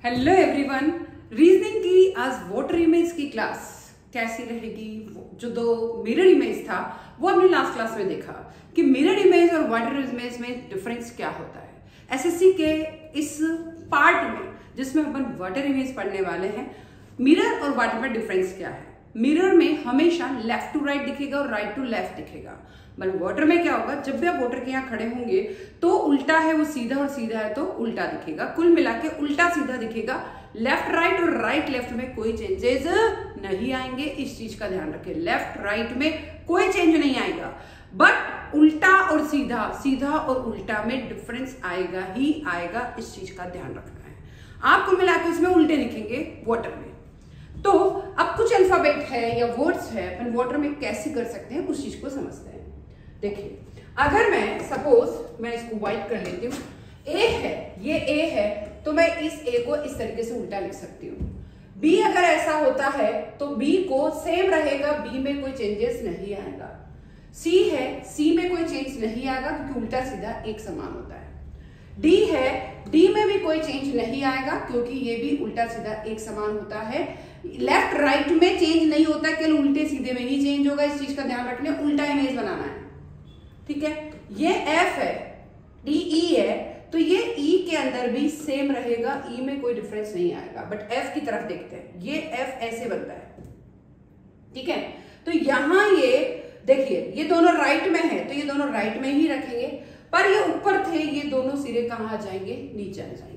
Hello everyone. Reasoning की आज water image की क्लास कैसी रहेगी। जो दो मिरर इमेज था वो हमने लास्ट क्लास में देखा कि मिरर इमेज और वाटर इमेज में डिफरेंस क्या होता है। एसएससी के इस पार्ट में जिसमें अपन वाटर इमेज पढ़ने वाले हैं, मिरर और वाटर में डिफरेंस क्या है। मिरर में हमेशा लेफ्ट टू राइट दिखेगा और राइट टू लेफ्ट दिखेगा, पर वाटर में क्या होगा, जब भी आप वाटर के यहाँ खड़े होंगे तो उल्टा है वो सीधा और सीधा है तो उल्टा दिखेगा। कुल मिला के उल्टा सीधा दिखेगा, लेफ्ट राइट और राइट लेफ्ट में कोई चेंजेस नहीं आएंगे। इस चीज का ध्यान रखें, लेफ्ट राइट में कोई चेंज नहीं आएगा, बट उल्टा और सीधा, सीधा और उल्टा में डिफरेंस आएगा ही आएगा। इस चीज का ध्यान रखना है। आप कुल मिला के उसमें उल्टे दिखेंगे वाटर में। तो अब कुछ अल्फाबेट है या वर्ड्स है, अपन वाटर में कैसे कर सकते हैं उस चीज को समझते हैं। देखिए, अगर मैं सपोज मैं इसको व्हाइट कर लेती हूँ, ए है, ये ए है, तो मैं इस ए को इस तरीके से उल्टा लिख सकती हूँ। बी अगर ऐसा होता है तो बी को सेम रहेगा, बी में कोई चेंजेस नहीं आएगा। सी है, सी में कोई चेंज नहीं आएगा क्योंकि उल्टा सीधा एक समान होता है। डी है, डी में भी कोई चेंज नहीं आएगा क्योंकि ये भी उल्टा सीधा एक समान होता है। लेफ्ट राइट में चेंज नहीं होता, केवल उल्टे सीधे में ही चेंज होगा। इस चीज का ध्यान रखना, उल्टा इमेज बनाना है, ठीक है। ये एफ है, डी ई है, तो ये ई के अंदर भी सेम रहेगा, ई में कोई डिफरेंस नहीं आएगा। बट एफ की तरफ देखते हैं, ये एफ ऐसे बनता है, ठीक है। तो यहां ये देखिए, ये दोनों राइट में है तो ये दोनों राइट में ही रखेंगे, पर ये ऊपर थे, ये दोनों सिरे कहां आ जाएंगे, नीचे आ जाएंगे।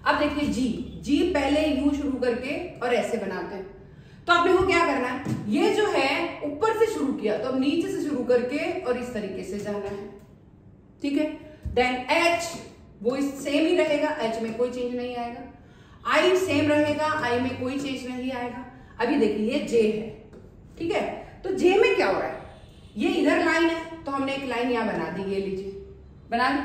अब देखिए जी, जी पहले यू शुरू करके और ऐसे बनाते हैं, तो आपने को क्या करना है, ये जो है ऊपर से शुरू किया तो अब नीचे से शुरू करके और इस तरीके से जाना है, ठीक है। देन एच, वो सेम ही रहेगा, एच में कोई चेंज नहीं आएगा। आई सेम रहेगा, आई में कोई चेंज नहीं आएगा। अभी देखिए ये जे है, ठीक है। तो जे में क्या हो रहा है, ये इधर लाइन है तो हमने एक लाइन यहां बना दी, ये लीजिए बना ली।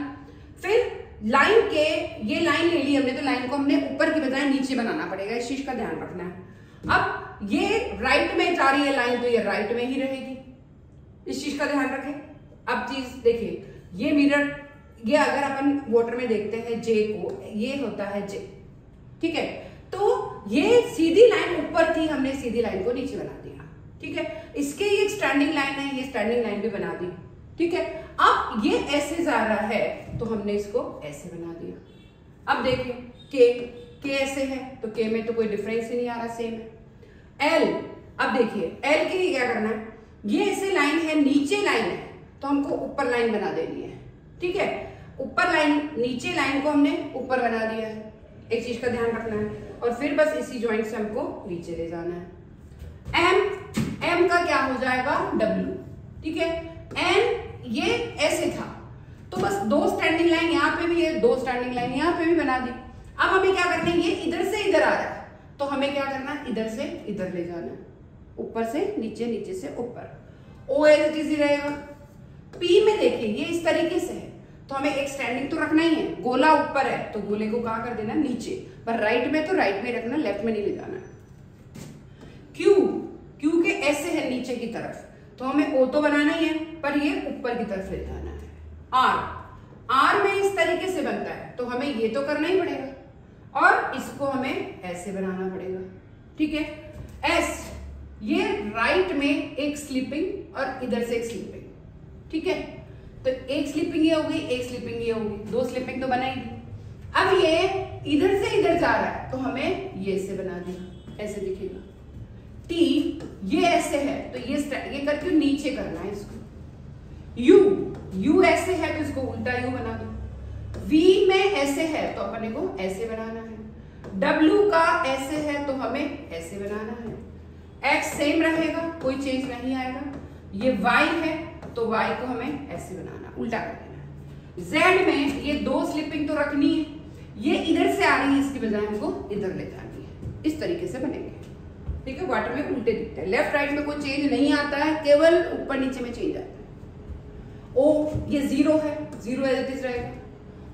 फिर लाइन के ये लाइन ले ली हमने, तो लाइन को हमने ऊपर की बजाय नीचे बनाना पड़ेगा। इस चीज का ध्यान रखना है। अब ये राइट में जा रही है लाइन तो ये राइट में ही रहेगी, इस चीज का ध्यान रखें। अब चीज देखिए, ये मिरर, ये अगर अपन वाटर में देखते हैं जे को, ये होता है जे, ठीक है। तो ये सीधी लाइन ऊपर थी, हमने सीधी लाइन को नीचे बना दिया, ठीक है। इसके ये स्टैंडिंग लाइन है, ये स्टैंडिंग लाइन भी बना दी, ठीक है। अब ये ऐसे जा रहा है तो हमने इसको ऐसे बना दिया। अब देखिए के ऐसे है तो के में तो कोई डिफरेंस ही नहीं आ रहा, सेम है। एल, अब देखिए एल के लिए क्या करना है, ये ऐसे लाइन है, नीचे लाइन है तो हमको ऊपर लाइन बना देनी है, ठीक है। ऊपर लाइन, नीचे लाइन को हमने ऊपर बना दिया है, एक चीज का ध्यान रखना है। और फिर बस इसी ज्वाइंट से हमको नीचे ले जाना है। एम, एम का क्या हो जाएगा डब्ल्यू, ठीक है। एन, ये ऐसे था तो बस दो स्टैंडिंग लाइन यहाँ पे भी है, दो स्टैंडिंग लाइन यहाँ पे भी बना दी। अब हमें क्या करना है, ये इधर से इधर आ रहा है तो हमें क्या करना है, इधर से इधर ले जाना है, ऊपर से नीचे, नीचे से ऊपर। ओ एज इट इज ही रहेगा। पी में देखिए ये इस तरीके से है तो हमें एक स्टैंडिंग तो रखना ही है, गोला ऊपर है तो गोले को कहां कर देना, नीचे, पर राइट में तो राइट में रखना, लेफ्ट में नहीं ले जाना। क्यू, क्यू के ऐसे है नीचे की तरफ तो हमें ओ तो बनाना ही है पर ये ऊपर की तरफ ले जाना है। आर, आर में इस तरीके से बनता है तो हमें ये तो करना ही पड़ेगा और इसको हमें ऐसे बनाना पड़ेगा, ठीक है। एस, ये राइट में एक स्लिपिंग और इधर से एक स्लिपिंग, ठीक है। तो एक स्लिपिंग ये होगी, एक स्लिपिंग ये होगी, दो स्लिपिंग तो बनाएगी। अब ये इधर से इधर जा रहा है तो हमें ये ऐसे बना दिया, ऐसे दिखेगा। टी, ये ऐसे है तो ये करके नीचे करना है इसको। यू, यू ऐसे है तो इसको उल्टा यू बना दो। वी में ऐसे है तो अपने को ऐसे बनाना है। डब्ल्यू का ऐसे है तो हमें ऐसे बनाना है। एक्स सेम रहेगा, कोई चेंज नहीं आएगा। ये वाई है तो वाई को हमें ऐसे बनाना, उल्टा कर देना है। जेड में ये दो स्लिपिंग तो रखनी है, ये इधर से आ रही है इसकी बजाय हमको इधर ले जानी है, इस तरीके से बनेंगे, ठीक है। वाटर में उल्टे दिखते हैं, लेफ्ट राइट में कोई चेंज नहीं आता है, केवल ऊपर नीचे में चेंज आता है। ओ, ये जीरो है, जीरो एज इट इज रहेगा।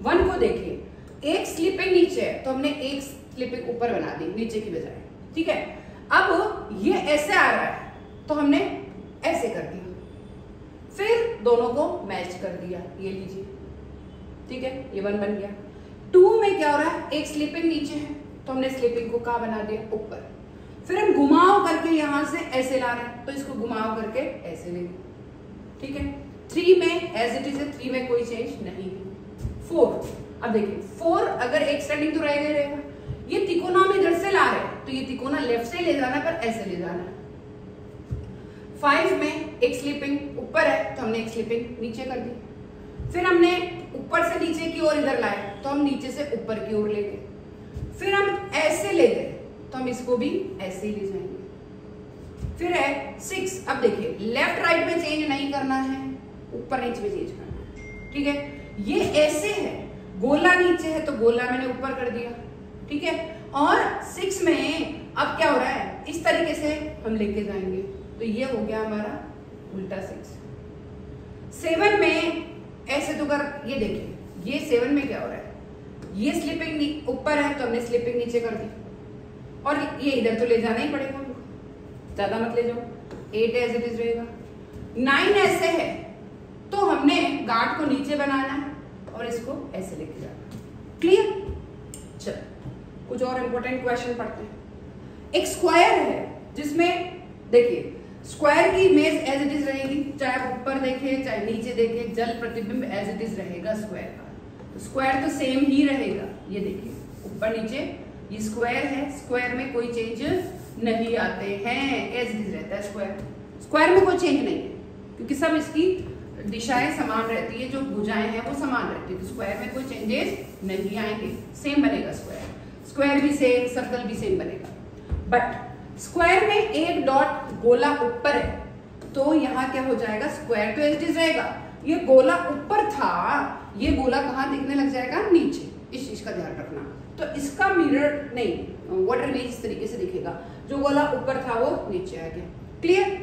वन को देखिए, एक स्लिपिंग नीचे है तो हमने एक स्लिपिंग ऊपर बना दी नीचे की बजाय, ठीक है। अब ये ऐसे आ रहा है तो हमने ऐसे कर दिया, फिर दोनों को मैच कर दिया, ये लीजिए, ठीक है। ये वन बन गया। टू में क्या हो रहा है, एक स्लिपिंग नीचे है तो हमने स्लीपिंग को कहाँ बना दिया, ऊपर। फिर हम घुमाव करके यहां से ऐसे ला रहे हैं, तो इसको घुमाव करके ऐसे लेंगे, ठीक है। 3 में एज इट इज है, 3 में कोई चेंज नहीं है। 4, अब देखिए 4 अगर एक्सटेंडिंग तो रहेगा, ये तिकोना हम इधर से ला रहे हैं, तो ये तिकोना लेफ्ट से ले जाना पर ऐसे ले जाना है। 5 में एक स्लीपिंग ऊपर है, तो हमने एक स्लीपिंग नीचे कर दी। फिर हमने ऊपर से नीचे की ओर इधर लाए, तो हम नीचे से ऊपर की ओर ले गए। फिर हम ऐसे ले गए, तो हम इसको भी ऐसे ही ले जाएंगे। फिर है 6, अब देखिए लेफ्ट राइट में चेंज नहीं करना है, ऊपर नीचे में चेंज करना है, ठीक है। ये ऐसे है, गोला नीचे है तो गोला मैंने ऊपर कर दिया, ठीक है। और 6 में अब क्या हो रहा है, इस तरीके से हम लेके जाएंगे, तो ये हो गया हमारा उल्टा 6। 7 में ऐसे तो कर, ये देखिए ये 7 में क्या हो रहा है, ये स्लिपिंग ऊपर है तो हमने स्लिपिंग नीचे कर दी, और ये इधर तो ले जाना ही पड़ेगा, ज्यादा मत ले जाओ। 8 एज इट इज रहेगा। 9 ऐसे है तो हमने गार्ड को नीचे बनाना है और इसको ऐसे लेके जाना। क्लियर? चलो कुछ और इंपॉर्टेंट क्वेश्चन पढ़ते हैं। एक स्क्वायर है जिसमें देखिए स्क्वायर की इमेज एज इट इज रहेगी, चाहे आप ऊपर देखें चाहे नीचे देखें, जल प्रतिबिंब एज इट इज रहेगा स्क्वायर का। स्क्वायर तो सेम ही रहेगा, ये देखिए ऊपर नीचे ये स्क्वायर है, स्क्वायर में कोई चेंज नहीं आते हैं, एज इट इज रहता है स्क्वायर। स्क्वायर में कोई चेंज नहीं है क्योंकि सब इसकी दिशाएं समान रहती है, जो भुजाएं हैं वो समान रहती है, तो स्क्वायर में कोई चेंजेस नहीं आएंगे, सेम बनेगा स्क्वायर। स्क्वायर भी सेम, सर्कल भी सेम बनेगा। बट स्क्वायर में एक डॉट गोला ऊपर है, तो यहाँ क्या हो जाएगा, स्क्वायर तो एज इट इज रहेगा, ये गोला ऊपर था, ये गोला कहाँ दिखने लग जाएगा, नीचे। इस चीज का ध्यान रखना। तो इसका मिरर नहीं, वाटर इमेज इस तरीके से दिखेगा, जो गोला ऊपर था वो नीचे आ गया। क्लियर?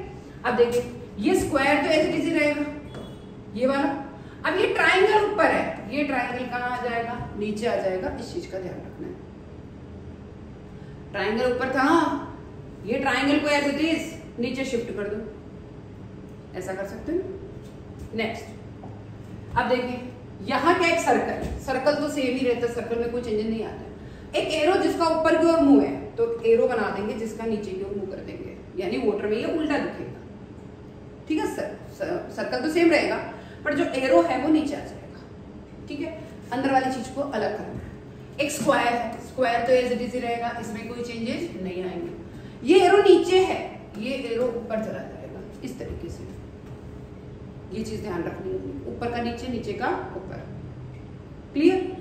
अब देखिए ये स्क्वायर तो एज इट इज ही रहेगा, ये वाला। अब ये ट्राइंगल ऊपर है, ये ट्राइंगल कहाँ आ जाएगा, नीचे आ जाएगा, इस चीज का ध्यान रखना है। ट्राइंगल ऊपर था, ये ट्राइंगल को एज इट इज नीचे शिफ्ट कर दो, ऐसा कर सकते हैं। नेक्स्ट अब देखिए यहाँ क्या, एक सर्कल, सर्कल तो सेम ही रहता है, सर्कल में कोई चेंज नहीं आता है। एक एरो जिसका ऊपर की ओर मुंह है, तो एरो बना देंगे जिसका नीचे की ओर मुंह कर देंगे, यानी वाटर में ये उल्टा दिखेगा, ठीक है। सर्कल तो सेम रहेगा पर जो एरो है वो नीचे आ जाएगा, ठीक है। अंदर वाली चीज को अलग करना है। एक स्क्वायर है, स्क्वायर तो एज इट इज ही रहेगा, इसमें कोई चेंजेस नहीं आएंगे। ये एरो नीचे है, ये एरो ऊपर चला जाएगा, इस तरीके से। ये चीज ध्यान रखनी होगी, ऊपर का नीचे, नीचे का ऊपर। Clear?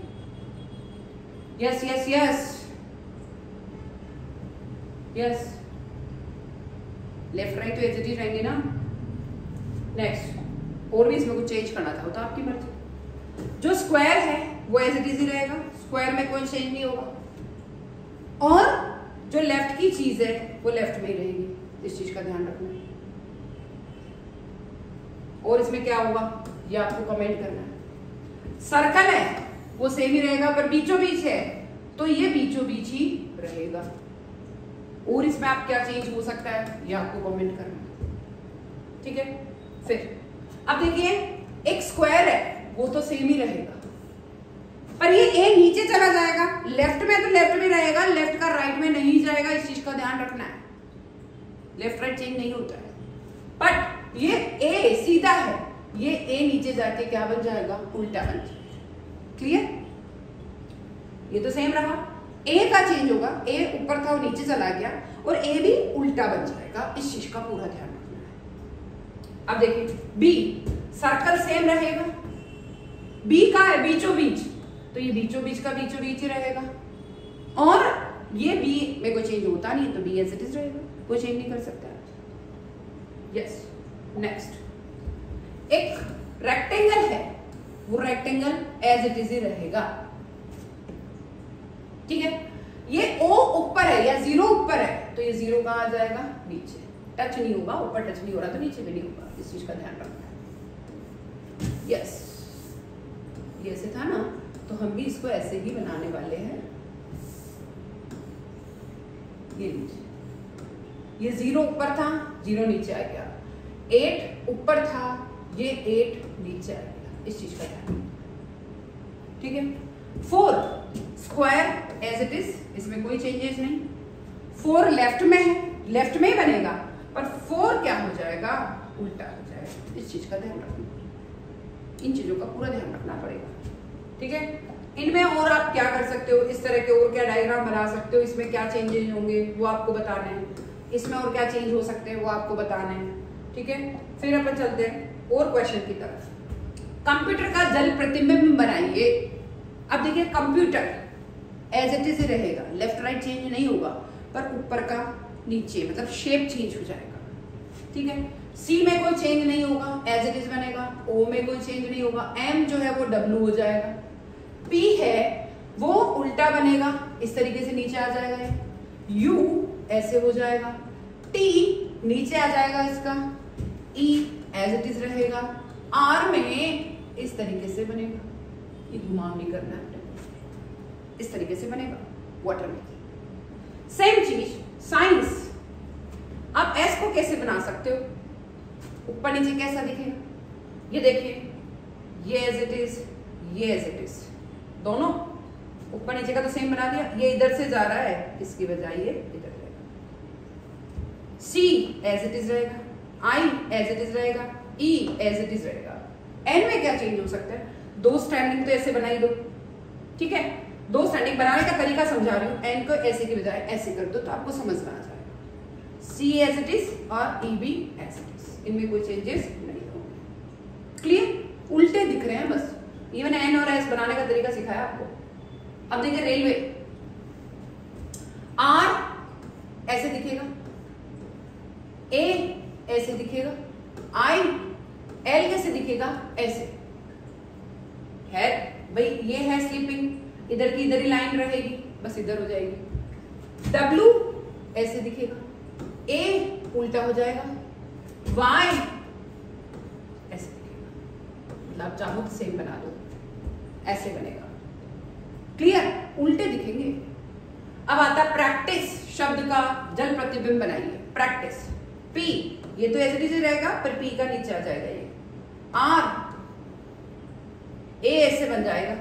Yes yes yes yes. Left right तो एज इट इज रहेंगे ना। नेक्स्ट, और भी इसमें कुछ चेंज करना था, तो आपकी मर्जी। जो स्क्वायर है वो एज इट इज ही रहेगा, स्क्वायर में कोई चेंज नहीं होगा, और जो लेफ्ट की चीज है वो लेफ्ट में ही रहेगी, इस चीज का ध्यान रखना है। और इसमें क्या होगा ये आपको कमेंट करना है। सर्कल है वो सेम ही रहेगा, पर बीचों बीच है तो ये बीचों बीच ही रहेगा। और इसमें आप क्या चेंज हो सकता है ये आपको कमेंट करना है, ठीक है। फिर अब देखिए एक स्क्वायर है वो तो सेम ही रहेगा, पर ये ए नीचे चला जाएगा, लेफ्ट में तो लेफ्ट में रहेगा, लेफ्ट का राइट में नहीं जाएगा, इस चीज का ध्यान रखना है। लेफ्ट राइट चेंज नहीं होता है, बट ये ए सीधा है, ये ए नीचे जाके क्या बन जाएगा, उल्टा बन जाएगा। क्लियर? ये तो सेम रहा, ए का चेंज होगा, ए ऊपर था वो नीचे चला गया, और ए भी उल्टा बन जाएगा, इस चीज का पूरा ध्यान रखना है। अब देखिए बी, सर्कल सेम रहेगा, बी का है बीचों बीच, तो ये बीचों बीच का बीचों बीच ही रहेगा, और ये बी में कोई चेंज होता नहीं, तो बी एज इट इज रहेगा, कोई चेंज नहीं कर सकता। यस। नेक्स्ट, एक रेक्टेंगल है, वो रेक्टेंगल एज इट इज ही रहेगा, ठीक है। ये ओ ऊपर है या जीरो ऊपर है, तो ये जीरो कहां आ जाएगा, नीचे, टच नहीं होगा, ऊपर टच नहीं हो रहा तो नीचे भी नहीं होगा, इस चीज का ध्यान रखना है। यस, ये ऐसे था ना, तो हम भी इसको ऐसे ही बनाने वाले हैं। ये लीजिए, ये जीरो ऊपर था, जीरो नीचे आ गया, 8 ऊपर था, ये 8 नीचे आ गया, इस चीज का ध्यान, ठीक है। 4 स्क्वायर एज इट इज इसमें कोई चेंजेस नहीं। 4 लेफ्ट में है, लेफ्ट में ही बनेगा, पर 4 क्या हो जाएगा, उल्टा हो जाएगा। इस चीज का ध्यान रखना, इन चीजों का पूरा ध्यान रखना पड़ेगा, ठीक है। इनमें और आप क्या कर सकते हो, इस तरह के और क्या डायग्राम बना सकते हो, इसमें क्या चेंजेस होंगे वो आपको बताने हैं, इसमें और क्या चेंज हो सकते हैं वो आपको बताने हैं, ठीक है। फिर अपन चलते हैं और क्वेश्चन की तरफ। कंप्यूटर का जल प्रतिबिंब बनाइए। अब देखिए कंप्यूटर एज इट इज रहेगा, लेफ्ट राइट चेंज नहीं होगा, पर ऊपर का नीचे मतलब शेप चेंज हो जाएगा, ठीक है। सी में कोई चेंज नहीं होगा, एज इट इज बनेगा। ओ में कोई चेंज नहीं होगा, एम जो है वो डब्ल्यू हो जाएगा। पी है वो उल्टा बनेगा, इस तरीके से नीचे आ जाएगा। यू ऐसे हो जाएगा, टी नीचे आ जाएगा इसका, ई एज इट इज रहेगा, आर में इस तरीके से बनेगा, ये घुमाव नहीं करना है, इस तरीके से बनेगा वाटर में। सेम चीज साइंस, आप एस को कैसे बना सकते हो, ऊपर नीचे कैसा दिखेगा, ये देखिए, ये एज इट इज, ये एज इट इज, दोनों ऊपर नीचे का तो सेम बना दिया। ये इधर से जा रहा है, इसकी बजाय ये इधर रहेगा। सी एज इट इज रहेगा, आई एज इट इज रहेगा, ई एज इट इज रहेगा। एन में क्या चेंज हो सकता है, 2 स्टैंडिंग तो ऐसे बनाई दो, ठीक है। 2 स्टैंडिंग बनाने का तरीका समझा रही हूँ, एन को ऐसे की बजाय ऐसे कर दो तो आपको समझ में आ जाएगा। सी एज इट इज और E B as it is, इनमें कोई चेंजेस नहीं होंगे। क्लियर, उल्टे दिख रहे हैं बस, इवन एन और एस बनाने का तरीका सिखाया आपको। अब देखिए रेलवे, आर ऐसे दिखेगा, ए ऐसे दिखेगा, आई एल कैसे दिखेगा, ऐसे है भाई, ये है स्लीपिंग, इधर की इधर ही लाइन रहेगी, बस इधर हो जाएगी। डब्ल्यू ऐसे दिखेगा, ए उल्टा हो जाएगा, वाई ऐसे दिखेगा, मतलब आप चाहो तो सेम बना दो, ऐसे बनेगा। क्लियर, उल्टे दिखेंगे। अब आता प्रैक्टिस शब्द का जल प्रतिबिंब बनाइए। प्रैक्टिस, पी ये तो ऐसे नीचे रहेगा, पर पी का नीचे आ जाएगा ये। आर ए ऐसे बन जाएगा,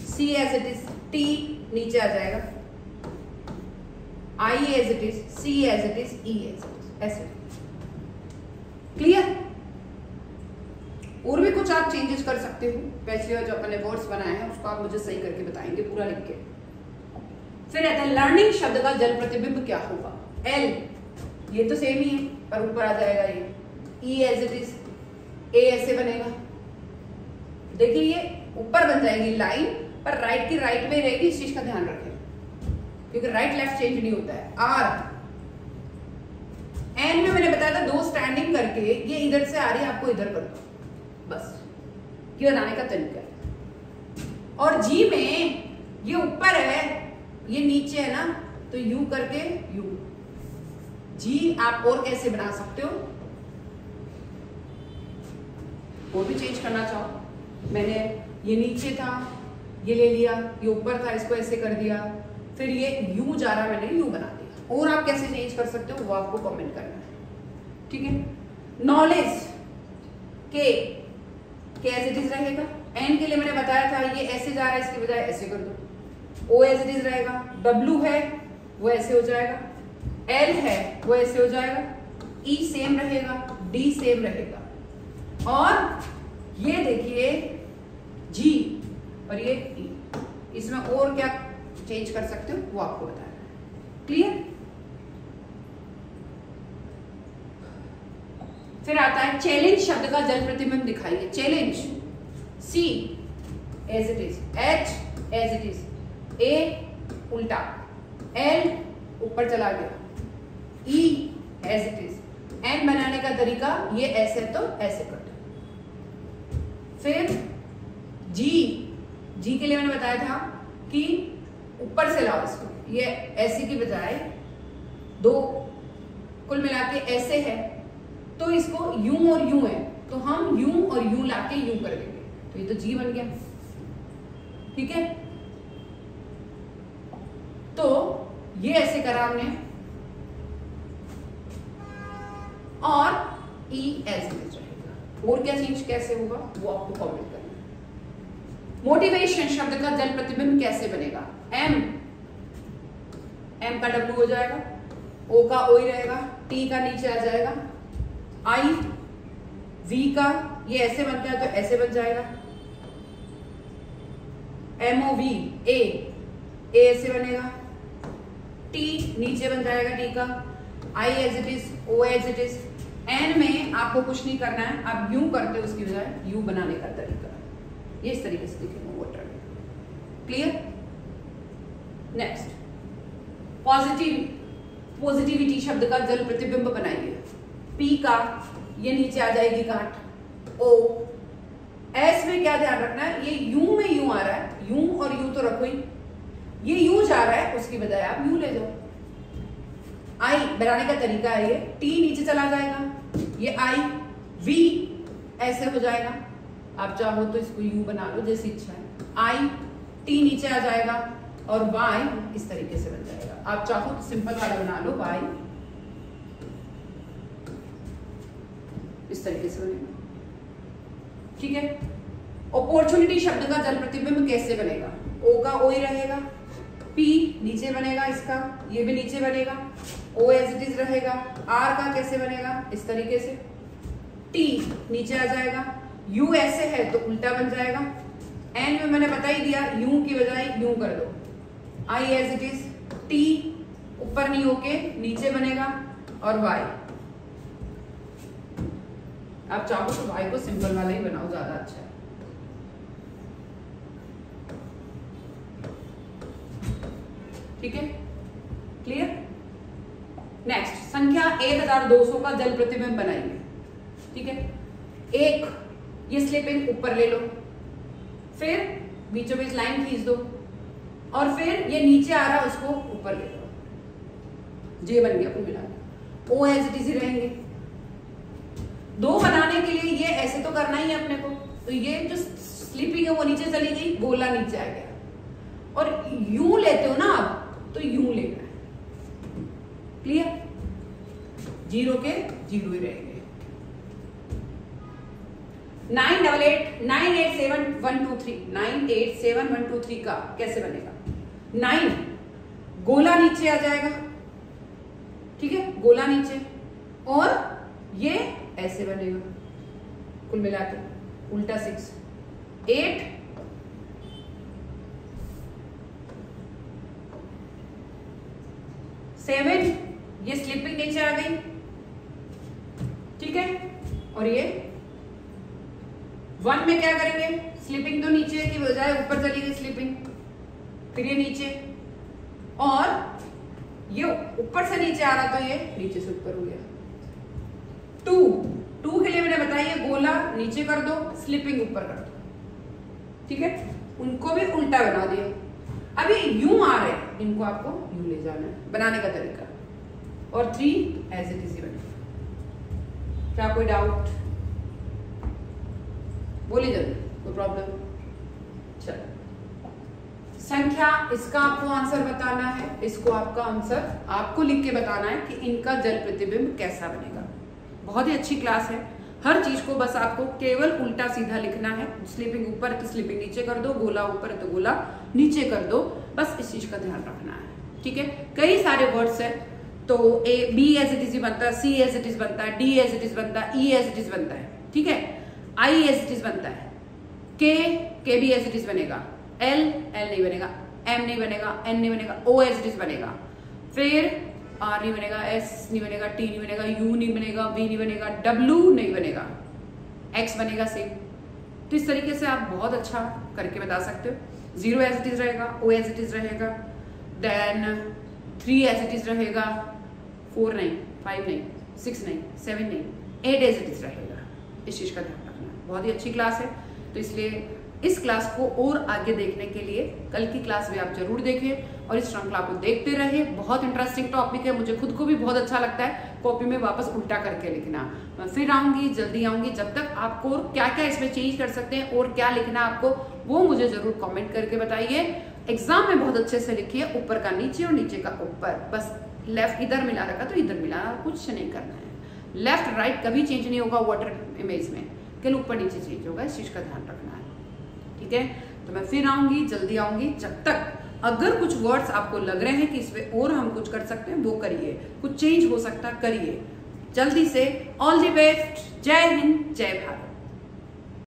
C as it is, T नीचे आ जाएगा, I as it is, C as it is, E as it is, ऐसे। क्लियर, और भी कुछ आप चेंजेस कर सकते हो, वैसे जो अपने वर्ड्स बनाए हैं उसको आप मुझे सही करके बताएंगे पूरा लिख के। फिर आता है लर्निंग शब्द का जल प्रतिबिंब क्या होगा। एल ये तो सेम ही है, पर ऊपर आ जाएगा ये। ई एज इट इज, ए ऐसे बनेगा, देखिए ये ऊपर बन जाएगी लाइन, पर राइट की राइट में रहेगी, इस चीज का ध्यान रखें, क्योंकि राइट लेफ्ट चेंज नहीं होता है। आर, एन में मैंने बताया था 2 स्टैंडिंग करके, ये इधर से आ रही है, आपको इधर कर दो, बस ये बनाने का तरीका है। और जी में ये ऊपर है, ये नीचे है ना, तो यू करके यू। जी आप और कैसे बना सकते हो, वो भी चेंज करना चाहो, मैंने ये नीचे था ये ले लिया, ये ऊपर था इसको ऐसे कर दिया, फिर ये यू जा रहा मैंने यू बना दिया। और आप कैसे चेंज कर सकते हो वो आपको कमेंट करना है, ठीक है। नॉलेज, के एज इट इज रहेगा। एन के लिए मैंने बताया था ये ऐसे जा रहा है, इसकी बजाय ऐसे कर दो। ओ एज इट इज रहेगा, डब्ल्यू है वो ऐसे हो जाएगा, एल है वो ऐसे हो जाएगा, ई सेम रहेगा, डी सेम रहेगा, और ये देखिए जी और ये ई, इसमें और क्या चेंज कर सकते हो वो आपको बताना है। क्लियर, फिर आता है चैलेंज शब्द का जल प्रतिबिंब दिखाइए। Challenge, C as it is, H as it is, A उल्टा, एल ऊपर चला गया, E as it is. N बनाने का तरीका ये ऐसे तो ऐसे कर दो। फिर जी के लिए मैंने बताया था कि ऊपर से लाओ इसको, ये ऐसे की बजाय 2 कुल मिला के ऐसे है, तो इसको यू और यू है, तो हम यू और यू लाके यू कर देंगे, तो ये तो जी बन गया, ठीक है। तो ये ऐसे करा हमने, और ई एज इट इज रहेगा। और क्या चेंज कैसे होगा वो आपको कमेंट करना है। मोटिवेशन शब्द का जल प्रतिबिंब कैसे बनेगा। एम एम का डब्ल्यू हो जाएगा, ओ का ओ ही रहेगा, टी का नीचे आ जाएगा, आई वी का ये ऐसे बनता है तो ऐसे बन जाएगा, एम ओ वी ए ऐसे बनेगा, टी नीचे बन जाएगा टी का, I as it is, O as it is. N में आपको कुछ नहीं करना है, आप यूं करते हो उसकी बजाय यू बनाने का तरीका, ये इस तरीके से लिखेंगे वाटर। क्लियर? नेक्स्ट, पॉजिटिविटी शब्द का जल प्रतिबिंब बनाइए। पी का ये नीचे आ जाएगी गांठ, ओ। एस में क्या ध्यान रखना है, ये यू में यू आ रहा है, यू और यू तो रखो ही, ये यू जा रहा है उसकी बजाय आप यू ले जाओ। आई बनाने का तरीका है ये, टी नीचे चला जाएगा, ये आई, वी ऐसे हो जाएगा, आप चाहो तो इसको यू बना लो जैसी इच्छा है, आई टी नीचे आ जाएगा और वाई इस तरीके से बन जाएगा। आप चाहो तो सिंपल वाला बना लो, वाई इस तरीके से बनेगा। ठीक है? अपॉर्चुनिटी शब्द का जल प्रतिबिंब कैसे बनेगा? ओ का ओ ही रहेगा, पी नीचे बनेगा इसका, ये भी नीचे बनेगा, ओ एज इट इज रहेगा, आर का कैसे बनेगा इस तरीके से, टी नीचे आ जाएगा, यू ऐसे है तो उल्टा बन जाएगा, एन में मैंने बता ही दिया यू की बजाय यू कर दो, आई एज इट इज, टी ऊपर नहीं होके नीचे बनेगा और वाई। आप चाहो तो वाई को सिंपल वाला ही बनाओ, ज्यादा अच्छा है। ठीक है? क्लियर? नेक्स्ट, संख्या 1200 का जल प्रतिबिंब बनाएंगे। ठीक है? एक ये स्लिपिंग ऊपर ले लो, फिर बीचों बीच लाइन खींच दो और फिर ये नीचे आ रहा उसको ऊपर ले लो, जे बन गया कुल मिला के। ओ एज इट इज रहेंगे। दो बनाने के लिए ये ऐसे तो करना ही है अपने को, तो ये जो स्लिपिंग है वो नीचे चली गई, गोला नीचे आ गया, और यूं लेते हो ना आप तो यूं लेना है। क्लियर? जीरो के जीरो ही रहेंगे। 987123 का कैसे बनेगा? 9 गोला नीचे आ जाएगा, ठीक है, गोला नीचे, और ये ऐसे बनेगा कुल मिलाकर उल्टा 6। 8 7 ये स्लिपिंग नीचे आ गई, ठीक है, और ये 1 में क्या करेंगे, स्लिपिंग तो नीचे की बजाय ऊपर चली गई स्लिपिंग, फिर ये नीचे, और ये ऊपर से नीचे आ रहा तो ये नीचे से ऊपर हो गया। 2 के लिए मैंने बताया गोला नीचे कर दो, स्लिपिंग ऊपर कर दो, ठीक है, उनको भी उल्टा बना दिया। अभी यूं आ रहे हैं, इनको आपको यूं ले जाना है, बनाने का तरीका। और 3 एज इट इज बनेगा। क्या कोई डाउट? बोलिए जल्दी, कोई प्रॉब्लम? चलो, संख्या, इसका आपको आंसर बताना है, इसको आपका आंसर आपको लिख के बताना है कि इनका जल प्रतिबिंब कैसा बनेगा। बहुत ही अच्छी क्लास है, हर चीज को बस आपको केवल उल्टा सीधा लिखना है। स्लीपिंग ऊपर तो स्लीपिंग नीचे कर दो, गोला ऊपर तो गोला नीचे कर दो, बस इस चीज का ध्यान रखना है, ठीक है। कई सारे वर्ड्स है, तो A B as it is बनता है, सी एज इट इज बनता है, डी एज इट इज बनता है, ई एज इट इज बनता है, ठीक है, आई एज इट इज बनता है, के बी एज इट इज बनेगा, एल नहीं बनेगा, एम नहीं बनेगा, एन नहीं बनेगा, ओ एज इट इज बनेगा, फिर आर नहीं बनेगा, एस नहीं बनेगा, टी नहीं बनेगा, यू नहीं बनेगा, वी नहीं बनेगा, डब्ल्यू नहीं बनेगा, एक्स बनेगा सेम। तो इस तरीके से आप बहुत अच्छा करके बता सकते हो। 0 एज इट इज रहेगा, ओ एज इट इज रहेगा, देन 3 एज इट इज रहेगा, 4 नहीं, 5 नहीं, 6 नहीं, 7 नहीं, 8 एज इट इज रहेगा। इस चीज का ध्यान रखना। बहुत ही अच्छी क्लास है, तो इसलिए इस क्लास को और आगे देखने के लिए कल की क्लास में आप जरूर देखें और इस श्रृंखला को देखते रहिए। बहुत इंटरेस्टिंग टॉपिक है, मुझे खुद को भी बहुत अच्छा लगता है कॉपी में वापस उल्टा करके लिखना। मैं फिर आऊंगी, जल्दी आऊंगी। जब तक आपको क्या क्या इसमें चेंज कर सकते हैं और क्या लिखना आपको, वो मुझे जरूर कॉमेंट करके बताइए। एग्जाम में बहुत अच्छे से लिखिए, ऊपर का नीचे और नीचे का ऊपर, बस लेफ्ट इधर मिला रखा तो इधर मिलाना, कुछ नहीं करना है। लेफ्ट राइट कभी चेंज नहीं होगा वाटर इमेज में, केवल ऊपर नीचे चेंज होगा, इस चीज का ध्यान रखना है, ठीक है। तो मैं फिर आऊंगी, जल्दी आऊंगी। जब तक अगर कुछ वर्ड्स आपको लग रहे हैं कि इसमें और हम कुछ कर सकते हैं वो करिए, कुछ चेंज हो सकता करिए। जल्दी से ऑल द बेस्ट। जय हिंद, जय भारत।